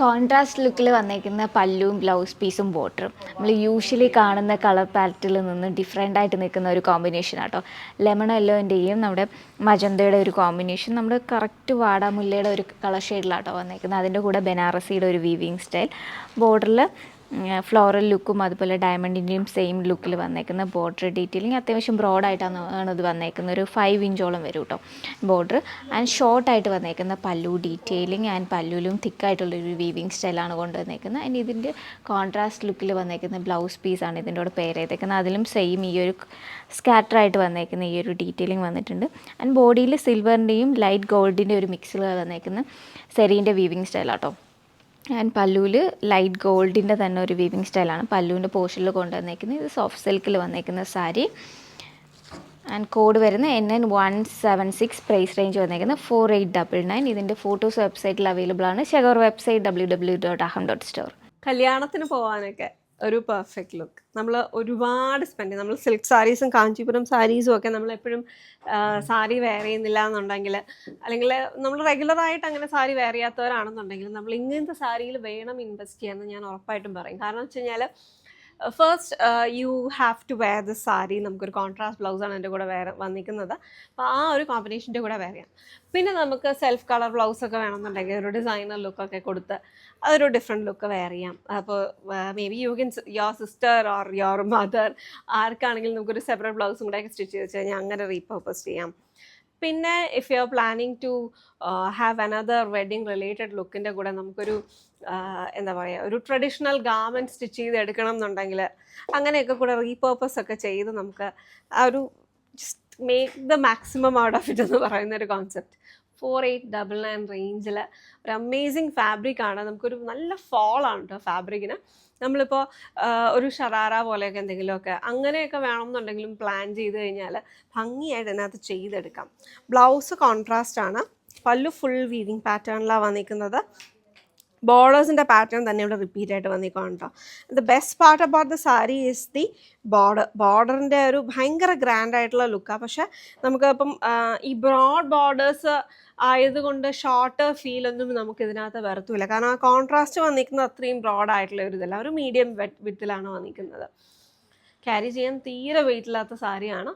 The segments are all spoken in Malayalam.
കോൺട്രാസ്റ്റ് ലുക്കിൽ വന്നേക്കുന്ന പല്ലുവും ബ്ലൗസ് പീസും ബോർഡറും നമ്മൾ യൂഷ്വലി കാണുന്ന കളർ പാലറ്റിൽ നിന്ന് ഡിഫറെൻ്റ് ആയിട്ട് നിൽക്കുന്ന ഒരു കോമ്പിനേഷൻ ആട്ടോ. ലെമൺ യെല്ലോൻ്റെയും നമ്മുടെ മജന്തയുടെ ഒരു കോമ്പിനേഷൻ നമ്മുടെ കറക്റ്റ് വാടാമുല്ലയുടെ ഒരു കളർ ഷെയ്ഡിലാട്ടോ വന്നേക്കുന്നത്. അതിൻ്റെ കൂടെ ബനാറസിയുടെ ഒരു വീവിങ് സ്റ്റൈൽ, ബോർഡറിൽ ഫ്ലോറൽ ലുക്കും അതുപോലെ ഡയമണ്ടിൻ്റെയും സെയിം ലുക്കിൽ വന്നേക്കുന്ന ബോർഡർ ഡീറ്റെയിലിങ് അത്യാവശ്യം ബ്രോഡായിട്ടാണ് ഇത് വന്നേക്കുന്നത്. ഒരു 5 ഇഞ്ചോളം വരും കേട്ടോ ബോർഡർ. ആൻഡ് ഷോർട്ടായിട്ട് വന്നേക്കുന്ന പല്ലു ഡീറ്റെയിലിങ് ആൻഡ് പല്ലുവിലും തിക്കായിട്ടുള്ളൊരു വീവിങ് സ്റ്റൈലാണ് കൊണ്ടുവന്നേക്കുന്നത്. ആൻഡ് ഇതിൻ്റെ കോൺട്രാസ്റ്റ് ലുക്കിൽ വന്നേക്കുന്ന ബ്ലൗസ് പീസാണ് ഇതിൻ്റെ കൂടെ പെയർ ചെയ്തേക്കുന്നത്. അതിലും സെയിം ഈ ഒരു സ്കാറ്ററായിട്ട് വന്നേക്കുന്ന ഈ ഒരു ഡീറ്റെയിലിങ് വന്നിട്ടുണ്ട്. ആൻഡ് ബോഡിയിൽ സിൽവറിൻ്റെയും ലൈറ്റ് ഗോൾഡിൻ്റെ ഒരു മിക്സിൽ വന്നേക്കുന്ന സെറീൻ്റെ വീവിങ് സ്റ്റൈലാട്ടോ. ആൻഡ് പല്ലുവിൽ ലൈറ്റ് ഗോൾഡിൻ്റെ തന്നെ ഒരു വീവിങ് സ്റ്റൈലാണ് പല്ലുവിൻ്റെ പോർഷനിൽ കൊണ്ടുവന്നേക്കുന്നത്. ഇത് സോഫ്റ്റ് സിൽക്കിൽ വന്നേക്കുന്ന സാരി. ആൻഡ് കോഡ് വരുന്ന NN176, പ്രൈസ് റേഞ്ച് വന്നേക്കുന്നത് 4899. ഇതിൻ്റെ ഫോട്ടോസ് വെബ്സൈറ്റിൽ അവൈലബിൾ ആണ്. ഷെഗോർ വെബ്സൈറ്റ് www.aham.store. കല്യാണത്തിന് പോകാനൊക്കെ ഒരു പെർഫെക്റ്റ് ലുക്ക്. നമ്മൾ ഒരുപാട് സ്പെൻഡ് ചെയ്യും. നമ്മൾ സിൽക്ക് സാരീസും കാഞ്ചീപുരം സാരീസും ഒക്കെ നമ്മളെപ്പോഴും സാരി വെയർ ചെയ്യുന്നില്ല എന്നുണ്ടെങ്കിൽ, അല്ലെങ്കിൽ നമ്മൾ റെഗുലറായിട്ട് അങ്ങനെ സാരി വെയർ ചെയ്യാത്തവരാണെന്നുണ്ടെങ്കിൽ നമ്മൾ ഇങ്ങനത്തെ സാരിയിൽ വേണം ഇൻവെസ്റ്റ് ചെയ്യാമെന്ന് ഞാൻ ഉറപ്പായിട്ടും പറയും. കാരണം എന്ന് വെച്ച് കഴിഞ്ഞാൽ first you have to wear the sari. നമുക്കൊരു കോൺട്രാസ്റ്റ് ബ്ലൗസാണ് എൻ്റെ കൂടെ വന്നിരിക്കുന്നത്. അപ്പോൾ ആ ഒരു കോമ്പിനേഷൻ്റെ കൂടെ വെയർ ചെയ്യാം. പിന്നെ നമുക്ക് സെൽഫ് കളർ ബ്ലൗസൊക്കെ വേണമെന്നുണ്ടെങ്കിൽ ഒരു ഡിസൈനർ ലുക്കൊക്കെ കൊടുത്ത് അതൊരു ഡിഫറെൻറ്റ് ലുക്ക് വെയർ ചെയ്യാം. അപ്പോൾ maybe you can your sister or your mother ആർക്കാണെങ്കിലും നമുക്കൊരു സെപ്പറേറ്റ് ബ്ലൗസും കൂടെ സ്റ്റിച്ച് ചെയ്ത് വെച്ച് കഴിഞ്ഞാൽ അങ്ങനെ റീപർപ്പസ് ചെയ്യാം. പിന്നെ if you are planning to have another wedding related ലുക്കിൻ്റെ കൂടെ നമുക്കൊരു എന്താ പറയുക, ഒരു ട്രഡീഷണൽ ഗാർമെൻറ്റ് സ്റ്റിച്ച് ചെയ്ത് എടുക്കണം എന്നുണ്ടെങ്കിൽ അങ്ങനെയൊക്കെ കൂടെ റീപർപ്പസ് ഒക്കെ ചെയ്ത് നമുക്ക് ആ ഒരു just make the maximum out of it എന്ന് പറയുന്നൊരു കോൺസെപ്റ്റ്. 4899 റേഞ്ചിൽ ഒരു അമേസിങ് ഫാബ്രിക്കാണ്. നമുക്കൊരു നല്ല ഫോളാണ് കേട്ടോ ഫാബ്രിക്കിന്. നമ്മളിപ്പോൾ ഒരു ഷറാറ പോലെയൊക്കെ എന്തെങ്കിലുമൊക്കെ അങ്ങനെയൊക്കെ വേണമെന്നുണ്ടെങ്കിലും പ്ലാൻ ചെയ്ത് കഴിഞ്ഞാൽ ഭംഗിയായിട്ട് ഇതിനകത്ത് ചെയ്തെടുക്കാം. ബ്ലൗസ് കോൺട്രാസ്റ്റ് ആണ്. പല്ലു ഫുൾ വീവിങ് പാറ്റേണിലാണ് വന്നിരിക്കുന്നത്. ബോർഡേഴ്സിൻ്റെ പാറ്റേൺ തന്നെ ഇവിടെ റിപ്പീറ്റ് ആയിട്ട് വന്നിരിക്കണം കേട്ടോ. The best part about the sari is the ബോർഡറിൻ്റെ ഒരു ഭയങ്കര ഗ്രാൻഡ് ആയിട്ടുള്ള ലുക്കാണ്. പക്ഷേ നമുക്ക് ഇപ്പം ഈ ബ്രോഡ് ബോർഡേഴ്സ് ആയതുകൊണ്ട് ഷോർട്ട് ഫീലൊന്നും നമുക്ക് ഇതിനകത്ത് വരത്തുമില്ല. കാരണം ആ കോൺട്രാസ്റ്റ് വന്നിരിക്കുന്നത് അത്രയും ബ്രോഡായിട്ടുള്ള ഒരു ഇതല്ല, ഒരു മീഡിയം വിത്തിലാണ് വന്നിരിക്കുന്നത്. ക്യാരി ചെയ്യാൻ തീരെ വെയിറ്റില്ലാത്ത സാരിയാണ്.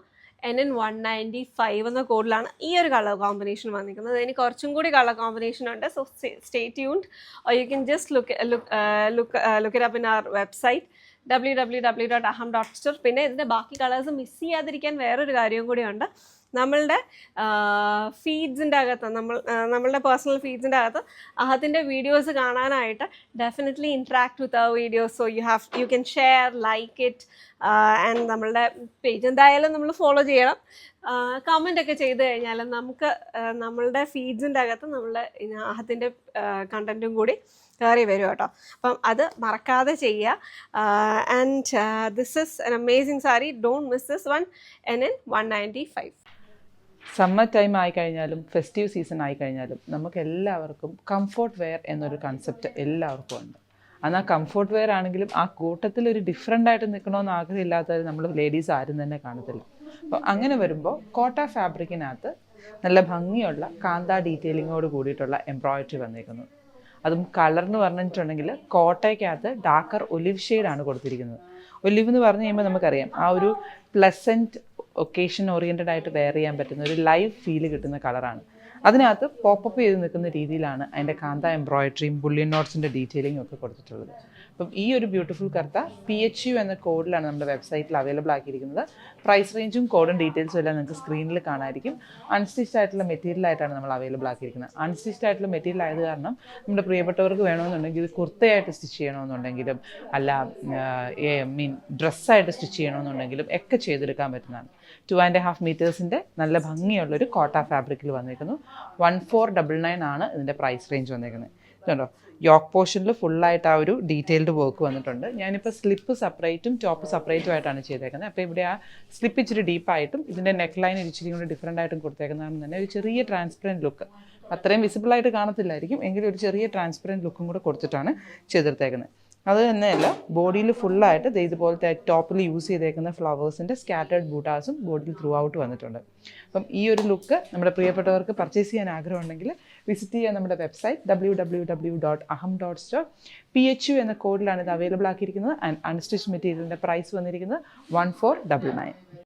NN195 എന്ന കോഡിലാണ് ഈ ഒരു കളർ കോമ്പിനേഷൻ വന്നിരിക്കുന്നത്. ഇനി കുറച്ചും കൂടി കളർ കോമ്പിനേഷൻ ഉണ്ട്. So stay tuned, or you can just look it up in our website www.aham.store. പിന്നെ ഇതിൻ്റെ ബാക്കി കളേഴ്സ് മിസ് ചെയ്യാതിരിക്കാൻ വേറൊരു കാര്യവും കൂടിയുണ്ട്. നമ്മളുടെ ഫീഡ്സിൻ്റെ അകത്ത് നമ്മളുടെ പേഴ്സണൽ ഫീഡ്സിൻ്റെ അകത്ത് അഹത്തിൻ്റെ വീഡിയോസ് കാണാനായിട്ട് definitely interact with our videos. So you can share, like it and നമ്മളുടെ പേജ് എന്തായാലും നമ്മൾ ഫോളോ ചെയ്യണം. കമൻ്റ് ഒക്കെ ചെയ്ത് കഴിഞ്ഞാൽ നമുക്ക് നമ്മളുടെ ഫീഡ്സിൻ്റെ അകത്ത് നമ്മളുടെ അഹത്തിൻ്റെ കണ്ടൻറ്റും കൂടി കയറി വരും കേട്ടോ. അപ്പം അത് മറക്കാതെ ചെയ്യുക. And this is an amazing sari. Don't miss this one. NN195. Summer time ആയിക്കഴിഞ്ഞാലും ഫെസ്റ്റീവ് സീസൺ ആയിക്കഴിഞ്ഞാലും നമുക്ക് എല്ലാവർക്കും കംഫോർട്ട് വെയർ എന്നൊരു കൺസെപ്റ്റ് എല്ലാവർക്കും ഉണ്ട്. എന്നാൽ കംഫോർട്ട് വെയർ ആണെങ്കിലും ആ കൂട്ടത്തിൽ ഒരു ഡിഫറെൻ്റ് ആയിട്ട് നിൽക്കണമെന്ന് ആഗ്രഹമില്ലാത്തവർ നമ്മൾ ലേഡീസ് ആരും തന്നെ കാണത്തില്ല. അപ്പോൾ അങ്ങനെ വരുമ്പോൾ കോട്ട ഫാബ്രിക്കിനകത്ത് നല്ല ഭംഗിയുള്ള കാന്ത ഡീറ്റെയിലിങ്ങോട് കൂടിയിട്ടുള്ള എംബ്രോയിഡറി വന്നിരിക്കുന്നു. അതും കളർന്ന് പറഞ്ഞിട്ടുണ്ടെങ്കിൽ കോട്ടയ്ക്കകത്ത് ഡാർക്കർ ഒലിവ് ഷെയ്ഡാണ് കൊടുത്തിരിക്കുന്നത്. ഒലിവ് എന്ന് പറഞ്ഞു കഴിയുമ്പോൾ നമുക്കറിയാം ആ ഒരു പ്ലസൻറ്റ് ഒക്കേഷൻ ഓറിയൻറ്റഡ് ആയിട്ട് വെയർ ചെയ്യാൻ പറ്റുന്ന ഒരു ലൈവ് ഫീല് കിട്ടുന്ന കളറാണ്. അതിനകത്ത് പോപ്പപ്പ് ചെയ്ത് നിൽക്കുന്ന രീതിയിലാണ് അതിൻ്റെ കാന്ത എംബ്രോയിഡറിയും ബുള്ളിയൻ നോട്ട്സിൻ്റെ ഡീറ്റെയിലിങ്ങും ഒക്കെ കൊടുത്തിട്ടുള്ളത്. അപ്പം ഈ ഒരു ബ്യൂട്ടിഫുൾ കർത്ത PHU എന്ന കോഡിലാണ് നമ്മുടെ വെബ്സൈറ്റിൽ അവൈലബിൾ ആക്കിയിരിക്കുന്നത്. പ്രൈസ് റേഞ്ചും കോഡും ഡീറ്റെയിൽസും എല്ലാം നിങ്ങൾക്ക് സ്ക്രീനിൽ കാണാമായിരിക്കും. അൺസ്റ്റിച്ച്ഡ് ആയിട്ടുള്ള മെറ്റീരിയലായിട്ടാണ് നമ്മൾ അവൈലബിൾ ആക്കിയിരിക്കുന്നത്. അൺസ്റ്റിച്ച്ഡ് ആയിട്ടുള്ള മെറ്റീരിയൽ ആയത് കാരണം നമ്മുടെ പ്രിയപ്പെട്ടവർക്ക് വേണമെന്നുണ്ടെങ്കിൽ ഇത് കുർത്തയായിട്ട് സ്റ്റിച്ച് ചെയ്യണമെന്നുണ്ടെങ്കിലും അല്ല ഡ്രസ്സായിട്ട് സ്റ്റിച്ച് ചെയ്യണമെന്നുണ്ടെങ്കിലും ഒക്കെ ചെയ്തെടുക്കാൻ പറ്റുന്നതാണ്. 2.5 മീറ്റേഴ്സിൻ്റെ നല്ല ഭംഗിയുള്ളൊരു കോട്ട ഫാബ്രിക്കിൽ വന്നിരിക്കുന്നു. 1499 ആണ് ഇതിൻ്റെ പ്രൈസ് റേഞ്ച് വന്നിരിക്കുന്നത്. ഇതുണ്ടോ, യോക്ക് പോർഷനിൽ ഫുള്ളായിട്ട് ആ ഒരു ഡീറ്റെയിൽഡ് വർക്ക് വന്നിട്ടുണ്ട്. ഞാനിപ്പോൾ സ്ലിപ്പ് സെപ്പറേറ്റും ടോപ്പ് സെപ്പറേറ്റും ആയിട്ടാണ് ചെയ്തേക്കുന്നത്. അപ്പോൾ ഇവിടെ ആ സ്ലിപ്പ് ഇച്ചിരി ഡീപ്പായിട്ടും ഇതിൻ്റെ നെക്ക് ലൈൻ ഇച്ചിരി കൂടി ഡിഫറെൻ്റ് ആയിട്ടും കൊടുത്തേക്കുന്നതാണ് തന്നെ ഒരു ചെറിയ ട്രാൻസ്പെറൻറ്റ് ലുക്ക്. അത്രയും വിസിബിളായിട്ട് കാണത്തില്ലായിരിക്കും, എങ്കിലും ഒരു ചെറിയ ട്രാൻസ്പെറൻറ്റ് ലുക്കും കൂടെ കൊടുത്തിട്ടാണ് ചെയ്തെടുത്തേക്കുന്നത്. അത് തന്നെയല്ല, ബോഡിയിൽ ഫുള്ളായിട്ട് ഇതുപോലത്തെ ടോപ്പിൽ യൂസ് ചെയ്തേക്കുന്ന ഫ്ലവേഴ്സിൻ്റെ സ്കാറ്റേർഡ് ബൂട്ടാസും ബോഡിയിൽ ത്രൂ ഔട്ട് വന്നിട്ടുണ്ട്. അപ്പം ഈ ഒരു ലുക്ക് നമ്മുടെ പ്രിയപ്പെട്ടവർക്ക് പർച്ചേസ് ചെയ്യാൻ ആഗ്രഹമുണ്ടെങ്കിൽ വിസിറ്റ് ചെയ്യുക നമ്മുടെ വെബ്സൈറ്റ് www.aham.store. PHU എന്ന കോഡിലാണ് ഇത് അവൈലബിൾ ആക്കിയിരിക്കുന്നത്. ആൻഡ് അൺസ്റ്റിച്ച് മെറ്റീരിയലിൻ്റെ പ്രൈസ് വന്നിരിക്കുന്നത് 1499.